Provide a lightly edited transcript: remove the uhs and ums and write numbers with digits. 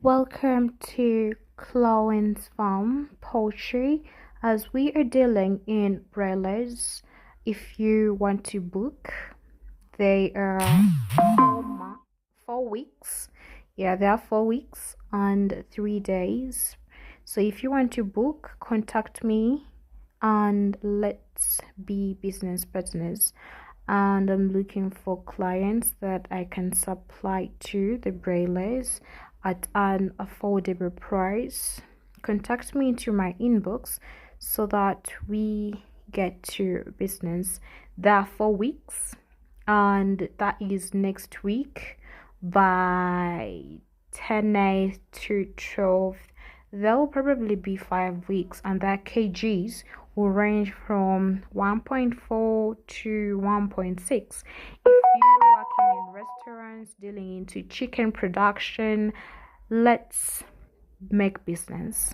Welcome to CHLOEN's farm poultry, as we are dealing in broilers. If you want to book, they are 4 weeks. Yeah, they are 4 weeks and 3 days. So if you want to book, contact me and let's be business partners. And I'm looking for clients that I can supply to the broilers at an affordable price. Contact me into my inbox so that we get to business. There are 4 weeks, and that is next week by 10 to 12. There will probably be 5 weeks, and their kgs will range from 1.4 to 1.6. If you're working in restaurants dealing into chicken production, let's make business.